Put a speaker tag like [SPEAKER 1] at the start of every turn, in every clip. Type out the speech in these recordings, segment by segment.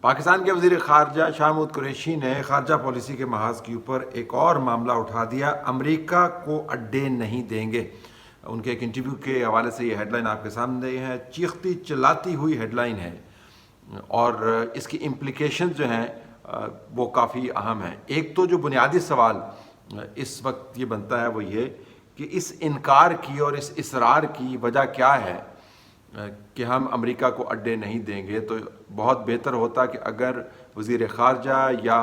[SPEAKER 1] پاکستان کے وزیر خارجہ شاہ محمود قریشی نے خارجہ پالیسی کے محاذ کے اوپر ایک اور معاملہ اٹھا دیا، امریکہ کو اڈے نہیں دیں گے۔ ان کے ایک انٹرویو کے حوالے سے یہ ہیڈ لائن آپ کے سامنے ہے، چیختی چلاتی ہوئی ہیڈ لائن ہے، اور اس کی امپلیکیشن جو ہیں وہ کافی اہم ہیں۔ ایک تو جو بنیادی سوال اس وقت یہ بنتا ہے وہ یہ کہ اس انکار کی اور اس اصرار کی وجہ کیا ہے کہ ہم امریکہ کو اڈے نہیں دیں گے۔ تو بہت بہتر ہوتا کہ اگر وزیر خارجہ یا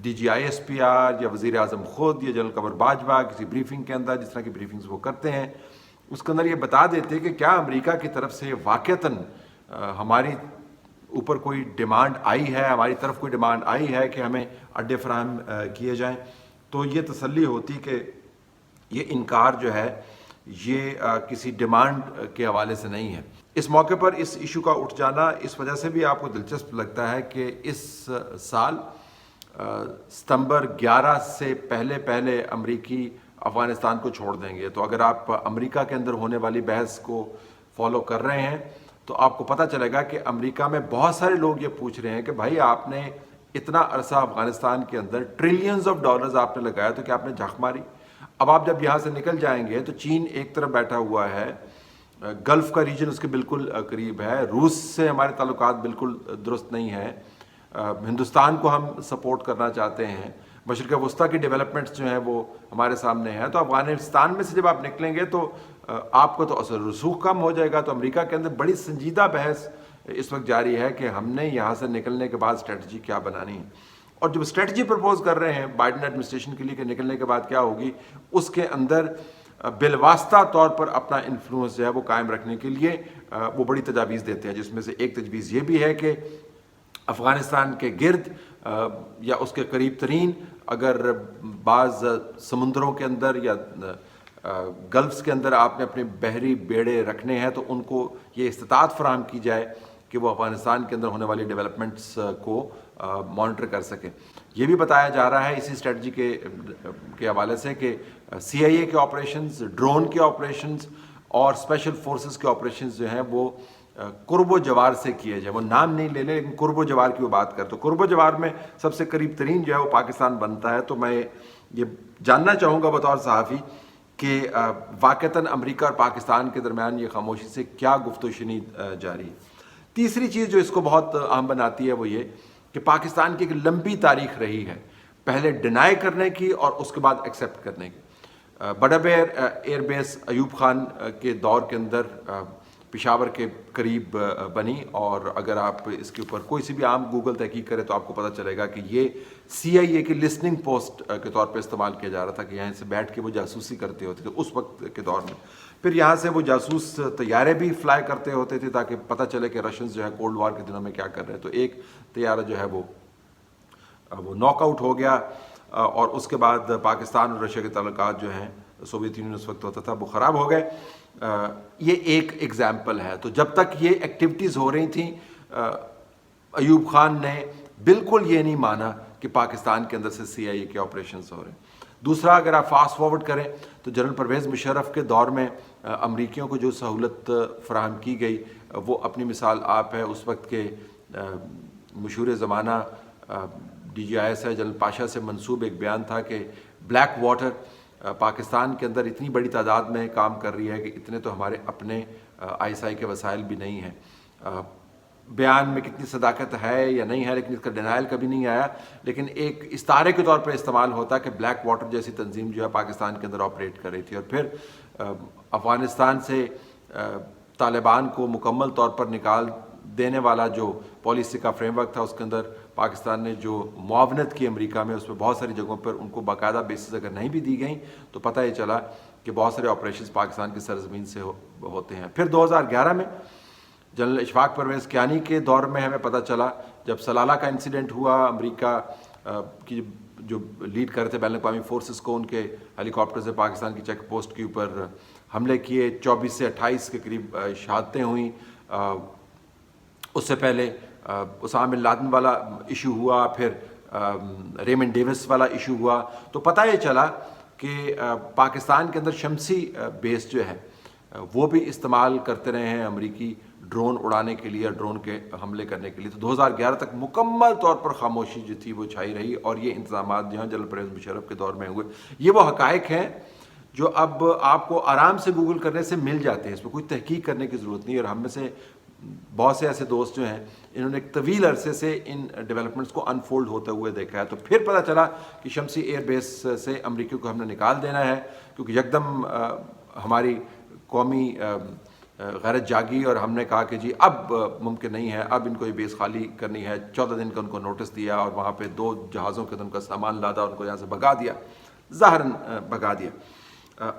[SPEAKER 1] D G I S P R یا وزیر اعظم خود یا جنرل قمر باجوہ کسی بریفنگ کے اندر، جس طرح کی بریفنگز وہ کرتے ہیں، اس کے اندر یہ بتا دیتے کہ کیا امریکہ کی طرف سے واقعتاً ہماری اوپر کوئی ڈیمانڈ آئی ہے، ہماری طرف کوئی ڈیمانڈ آئی ہے کہ ہمیں اڈے فراہم کیے جائیں۔ تو یہ تسلی ہوتی کہ یہ انکار جو ہے یہ کسی ڈیمانڈ کے حوالے سے نہیں ہے۔ اس موقع پر اس ایشو کا اٹھ جانا اس وجہ سے بھی آپ کو دلچسپ لگتا ہے کہ اس سال ستمبر 11 سے پہلے امریکی افغانستان کو چھوڑ دیں گے۔ تو اگر آپ امریکہ کے اندر ہونے والی بحث کو فالو کر رہے ہیں تو آپ کو پتہ چلے گا کہ امریکہ میں بہت سارے لوگ یہ پوچھ رہے ہیں کہ بھائی آپ نے اتنا عرصہ افغانستان کے اندر ٹریلینز آف ڈالرز آپ نے لگایا، تو کیا آپ نے جھانک ماری؟ اب آپ جب یہاں سے نکل جائیں گے تو چین ایک طرف بیٹھا ہوا ہے، گلف کا ریجن اس کے بالکل قریب ہے، روس سے ہمارے تعلقات بالکل درست نہیں ہیں، ہندوستان کو ہم سپورٹ کرنا چاہتے ہیں، مشرق وسطیٰ کی ڈیولپمنٹس جو ہیں وہ ہمارے سامنے ہیں۔ تو افغانستان میں سے جب آپ نکلیں گے تو آپ کو تو اثر رسوخ کم ہو جائے گا۔ تو امریکہ کے اندر بڑی سنجیدہ بحث اس وقت جاری ہے کہ ہم نے یہاں سے نکلنے کے بعد اسٹریٹجی کیا بنانی ہے، اور جب اسٹریٹجی پرپوز کر رہے ہیں بائیڈن ایڈمنسٹریشن کے لیے کہ نکلنے کے بعد کیا ہوگی، اس کے اندر بالواسطہ طور پر اپنا انفلوئنس جو ہے وہ قائم رکھنے کے لیے وہ بڑی تجاویز دیتے ہیں، جس میں سے ایک تجویز یہ بھی ہے کہ افغانستان کے گرد یا اس کے قریب ترین اگر بعض سمندروں کے اندر یا گلفز کے اندر آپ نے اپنے بحری بیڑے رکھنے ہیں تو ان کو یہ استطاعت فراہم کی جائے کہ وہ افغانستان کے اندر ہونے والی ڈیولپمنٹس کو مانیٹر کر سکے۔ یہ بھی بتایا جا رہا ہے اسی اسٹریٹجی کے حوالے سے کہ سی آئی اے کے آپریشنز، ڈرون کے آپریشنز اور اسپیشل فورسز کے آپریشنز جو ہیں وہ قرب و جوار سے کیے جائیں۔ وہ نام نہیں لے لیں لیکن قرب و جوار کی وہ بات کرتے، تو قرب و جوار میں سب سے قریب ترین جو ہے وہ پاکستان بنتا ہے۔ تو میں یہ جاننا چاہوں گا بطور صحافی کہ واقعتاً امریکہ اور پاکستان کے درمیان یہ خاموشی سے کیا گفت و شنید جاری ہے۔ تیسری چیز جو اس کو بہت اہم بناتی ہے وہ یہ کہ پاکستان کی ایک لمبی تاریخ رہی ہے، پہلے ڈینائی کرنے کی اور اس کے بعد ایکسیپٹ کرنے کی۔ بڑا بیر ایئر بیس ایوب خان کے دور کے اندر پشاور کے قریب بنی، اور اگر آپ اس کے اوپر کوئی سی بھی عام گوگل تحقیق کرے تو آپ کو پتہ چلے گا کہ یہ سی آئی اے کی لسننگ پوسٹ کے طور پہ استعمال کیا جا رہا تھا کہ یہاں سے بیٹھ کے وہ جاسوسی کرتے ہوتے تھے اس وقت کے دور میں۔ پھر یہاں سے وہ جاسوس طیارے بھی فلائی کرتے ہوتے تھے تاکہ پتہ چلے کہ رشنز جو ہے کولڈ وار کے دنوں میں کیا کر رہے ہیں۔ تو ایک طیارہ جو ہے وہ ناک آؤٹ ہو گیا، اور اس کے بعد پاکستان اور رشیا کے تعلقات جو ہیں سوویت یونین اس وقت ہوتا تھا وہ خراب ہو گئے۔ یہ ایک ایگزامپل ہے۔ تو جب تک یہ ایکٹیویٹیز ہو رہی تھیں ایوب خان نے بالکل یہ نہیں مانا کہ پاکستان کے اندر سے سی آئی اے کے آپریشنز ہو رہے ہیں۔ دوسرا، اگر آپ فاسٹ فارورڈ کریں تو جنرل پرویز مشرف کے دور میں امریکیوں کو جو سہولت فراہم کی گئی وہ اپنی مثال آپ ہے۔ اس وقت کے مشہور زمانہ ڈی جی آئی ایس ہے جنرل پاشا سے منسوب ایک بیان تھا کہ بلیک واٹر پاکستان کے اندر اتنی بڑی تعداد میں کام کر رہی ہے کہ اتنے تو ہمارے اپنے آئی ایس آئی کے وسائل بھی نہیں ہیں۔ بیان میں کتنی صداقت ہے یا نہیں ہے لیکن اس کا ڈینائل کبھی نہیں آیا، لیکن ایک استعارے کے طور پر استعمال ہوتا کہ بلیک واٹر جیسی تنظیم جو ہے پاکستان کے اندر آپریٹ کر رہی تھی۔ اور پھر افغانستان سے طالبان کو مکمل طور پر نکال دینے والا جو پالیسی کا فریم ورک تھا اس کے اندر پاکستان نے جو معاونت کی امریکہ میں، اس میں بہت ساری جگہوں پر ان کو باقاعدہ بیسز اگر نہیں بھی دی گئیں تو پتہ یہ چلا کہ بہت سارے آپریشنز پاکستان کی سرزمین سے ہوتے ہیں۔ پھر 2011 میں جنرل اشفاق پرویز کیانی کے دور میں ہمیں پتہ چلا جب سلالہ کا انسیڈنٹ ہوا، امریکہ کی جو لیڈ کر رہے تھے بین الاقوامی فورسز کو، ان کے ہیلی کاپٹر سے پاکستان کی چیک پوسٹ کے اوپر حملے کیے، 24 سے 28 کے قریب شہادتیں ہوئیں۔ اس سے پہلے اسامہ بن لادن والا ایشو ہوا، پھر ریمنڈ ڈیوس والا ایشو ہوا۔ تو پتہ یہ چلا کہ پاکستان کے اندر شمسی بیس جو ہے وہ بھی استعمال کرتے رہے ہیں امریکی ड्रोन उड़ाने के लिए, ड्रोन के हमले करने के लिए। तो 2011 तक मुकम्मल तौर पर खामोशी जो थी वो छाई रही, और ये इंतजामात जो हैं जनरल परवेज़ मुशर्रफ के दौर में हुए। ये वो हक़ाइक़ हैं जो अब आपको आराम से गूगल करने से मिल जाते हैं, इसमें कोई तहकीक करने की ज़रूरत नहीं है। और हम में से बहुत से ऐसे दोस्त जो हैं, इन्होंने एक तवील अरसे से इन डेवलपमेंट्स को अनफोल्ड होते हुए देखा है। तो फिर पता चला कि शमसी एयर बेस से अमरीकी को हमने निकाल देना है, क्योंकि यकदम हमारी कौमी गैरत जागी और हमने कहा कि जी अब मुमकिन नहीं है, अब इनको ये बेस खाली करनी है। 14 दिन का उनको नोटिस दिया और वहाँ पे 2 जहाज़ों के उनका सामान लादा, उनको यहाँ से भगा दिया, ज़ाहरन भगा दिया।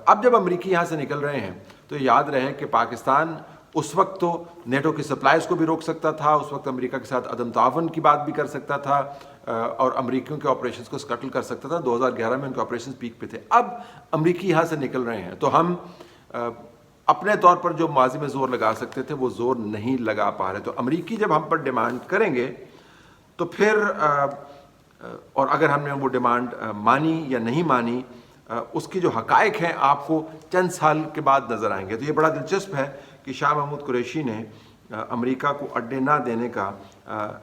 [SPEAKER 1] अब जब अमरीकी यहाँ से निकल रहे हैं तो याद रहे कि पाकिस्तान उस वक्त तो नेटो की सप्लाईज़ को भी रोक सकता था, उस वक्त अमेरिका के साथ अदम तावन की बात भी कर सकता था, और अमरीकियों के ऑपरेशंस को स्कटल कर सकता था। 2011 में उनके ऑपरेशंस पीक पे थे। अब अमरीकी यहाँ से निकल रहे हैं तो हम अपने तौर पर जो माजी में ज़ोर लगा सकते थे वो ज़ोर नहीं लगा पा रहे। तो अमरीकी जब हम पर डिमांड करेंगे तो फिर और अगर हमने वो डिमांड मानी या नहीं मानी, उसकी जो हक़ाइक़ हैं आपको चंद साल के बाद नज़र आएंगे। तो ये बड़ा दिलचस्प है कि शाह महमूद कुरैशी ने अमेरिका को अड्डे ना देने का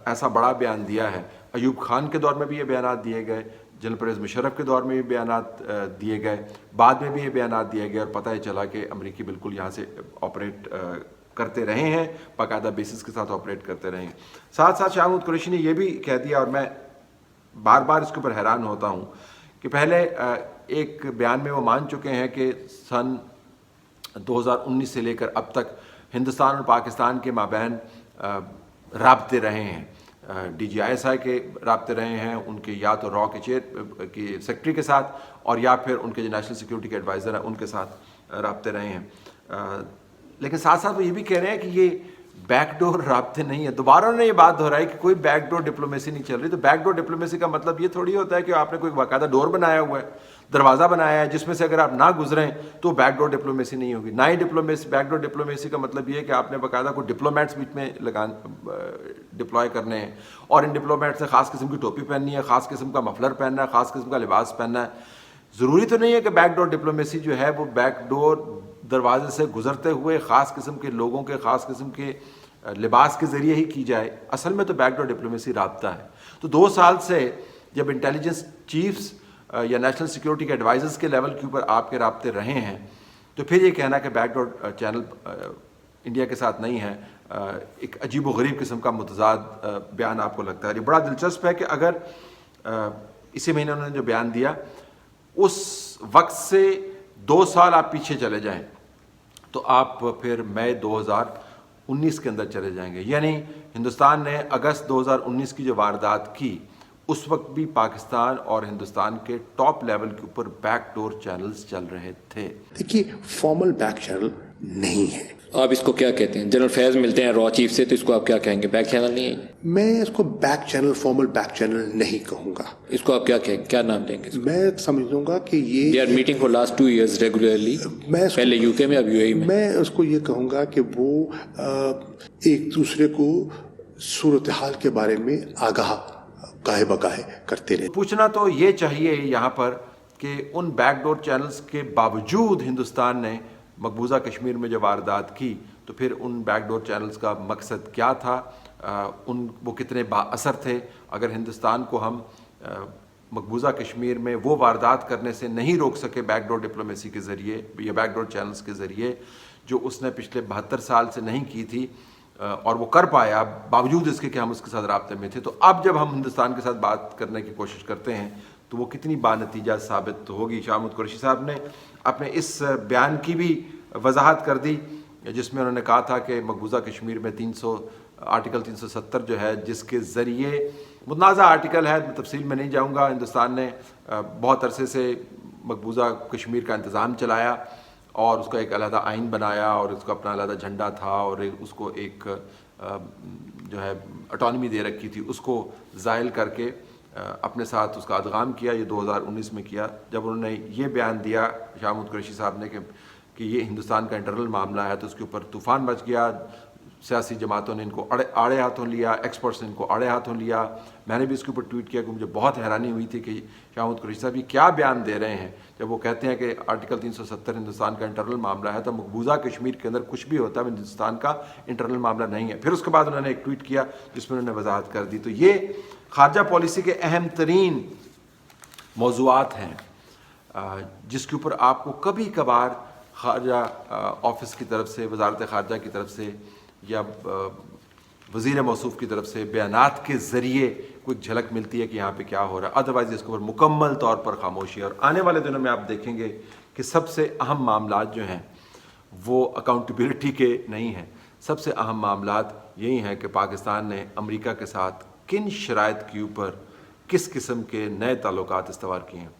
[SPEAKER 1] ऐसा बड़ा बयान दिया है। अयूब खान के दौर में भी ये बयान दिए गए, जनरल परवेज़ मुशर्रफ के दौर में भी बयान दिए गए, बाद में भी ये बयान दिए गए, और पता ही चला कि अमेरिकी बिल्कुल यहाँ से ऑपरेट करते रहे हैं, बाकायदा बेसिस के साथ ऑपरेट करते रहे हैं। साथ साथ शाह महमूद कुरैशी ने यह भी कह दिया, और मैं बार बार इसके ऊपर हैरान होता हूँ कि पहले एक बयान में वो मान चुके हैं कि सन 2019 से लेकर अब तक हिंदुस्तान और पाकिस्तान के माबैन राब्ते रहे हैं, DGISI के राब्ते रहे हैं, उनके या तो रॉ के सेक्रेटरी के साथ, और या फिर उनके जो नेशनल सिक्योरिटी के एडवाइज़र हैं उनके साथ राब्ते रहे हैं। लेकिन साथ साथ वो ये भी कह रहे हैं कि ये बैकडोर राब्ते नहीं है। दोबारा उन्होंने ये बात दोहराई कि कोई बैकडोर डिप्लोमेसी नहीं चल रही। तो बैकडोर डिप्लोमेसी का मतलब ये थोड़ी होता है कि आपने कोई बाकायदा डोर बनाया हुआ है, दरवाज़ा बनाया है, जिसमें से अगर आप ना गुजरें तो बैकडोर डिप्लोमेसी नहीं होगी। ना ही बैकडोर डिप्लोमेसी का मतलब ये है कि आपने बाकायदा कोई डिप्लोमेट्स बीच में डिप्लॉय करने हैं, और इन डिप्लोमेट्स ने ख़ास किस्म की टोपी पहननी है, ख़ास किस्म का मफलर पहनना है, ख़ास किस्म का लिबास पहनना है। ज़रूरी तो नहीं है कि बैकडोर डिप्लोमेसी जो है वो बैकडोर दरवाजे से गुजरते हुए ख़ास किस्म के लोगों के ख़ास किस्म के लिबास के ज़रिए ही की जाए। असल में तो बैकडोर डिप्लोमेसी राब्ता है। तो 2 साल से जब इंटेलिजेंस चीफ्स या नेशनल सिक्योरिटी के एडवाइज़र्स के लेवल के ऊपर आपके राब्ते रहे हैं, तो फिर ये कहना कि बैकडोर चैनल इंडिया के साथ नहीं है, एक अजीब व गरीब किस्म का मुतज़ाद बयान आपको लगता है। ये बड़ा दिलचस्प है कि अगर इसी महीने उन्होंने जो बयान दिया उस वक्त से 2 साल आप पीछे चले जाएं तो आप फिर मई 2019 के अंदर चले जाएंगे। यानी हिंदुस्तान ने अगस्त 2019 की जो वारदात की, उस वक्त भी पाकिस्तान और हिंदुस्तान के टॉप लेवल के ऊपर बैकडोर चैनल्स चल रहे थे।
[SPEAKER 2] देखिए, फॉर्मल बैक चैनल नहीं है।
[SPEAKER 3] आप इसको क्या कहते हैं? जनरल फैज मिलते हैं रॉ चीफ से, तो इसको आप क्या कहेंगे? बैक चैनल नहीं है?
[SPEAKER 2] मैं इसको back channel, formal back channel नहीं कहूंगा।
[SPEAKER 3] इसको आप क्या कहेंगे, क्या नाम देंगे इसको?
[SPEAKER 2] मैं समझ लूंगा कि ये
[SPEAKER 3] they are meeting for last 2 years regularly, पहले यूके में, अब यूएई में।
[SPEAKER 2] मैं उसको ये कहूंगा कि वो एक दूसरे को सूरत हाल के बारे में आगाह गाहे बगाहे करते रहे।
[SPEAKER 1] पूछना तो ये चाहिए यहाँ पर कि उन बैकडोर चैनल्स के बावजूद हिंदुस्तान ने मकबूजा कश्मीर में जब वारदात की, तो फिर उन बैकडोर चैनल्स का मकसद क्या था, वो कितने बाअसर थे। अगर हिंदुस्तान को हम मकबूजा कश्मीर में वो वारदात करने से नहीं रोक सके बैकडोर डिप्लोमेसी के ज़रिए या बैकडोर चैनल्स के ज़रिए, जो उसने पिछले 72 साल से नहीं की थी, और वो कर पाया बावजूद इसके कि हम उसके साथ राब्ते में थे, तो अब जब हम हिंदुस्तान के साथ बात करने की कोशिश करते हैं तो वो कितनी बानतीजा साबित होगी। शाह महमूद कुरैशी साहब ने अपने इस बयान की भी वजाहत कर दी, जिसमें उन्होंने कहा था कि मकबूजा कश्मीर में आर्टिकल 370 जो है, जिसके ज़रिए मुतनाज़ा आर्टिकल है, मैं तफसील में नहीं जाऊँगा, हिंदुस्तान ने बहुत अरसे से मकबूजा कश्मीर का इंतज़ाम चलाया और उसका एक अलहदा आइन बनाया, और उसका अपना अलहदा झंडा था, और उसको एक जो है ऑटोनमी दे रखी थी, उसको ज़ाइल करके अपने साथ उसका अदगाम किया। ये 2019 में किया, जब उन्होंने ये बयान दिया शाह महमूद कुरैशी साहब ने कि ये हिंदुस्तान का इंटरनल मामला है, तो उसके ऊपर तूफ़ान मच गया। सियासी जमातों ने इनको आड़े हाथों लिया, एक्सपर्ट्स ने इनको आड़े हाथों लिया। मैंने भी इसके ऊपर ट्वीट किया कि मुझे बहुत हैरानी हुई थी कि शाह महमूद कुरैशी साहब ये क्या बयान दे रहे हैं जब वो कहते हैं कि आर्टिकल 370 हिंदुस्तान का इंटरनल मामला है, तो मकबूजा कश्मीर के अंदर कुछ भी होता है हिंदुस्तान का इंटरनल मामला नहीं है। फिर उसके बाद उन्होंने एक ट्वीट किया जिसमें उन्होंने वजाहत कर दी। तो ये खारजा पॉलिसी के अहम तरीन मौज़ूआत हैं जिसके ऊपर आपको कभी कभार खारजा ऑफिस की तरफ से, वजारत खारजा की तरफ से या वज़ीर मौसूफ़ की तरफ से बयानात के ज़रिए कोई झलक मिलती है कि यहाँ पे क्या हो रहा है। अदरवाइज़ इसके ऊपर मुकम्मल तौर पर खामोशी है। और आने वाले दिनों में आप देखेंगे कि सबसे अहम मामलात जो हैं वो अकाउंटेबिलिटी के नहीं हैं। सबसे अहम मामलात यही हैं कि पाकिस्तान ने अमेरिका के साथ किन शराइत के ऊपर किस किस्म के नए ताल्लुकात इस्तवार किए हैं।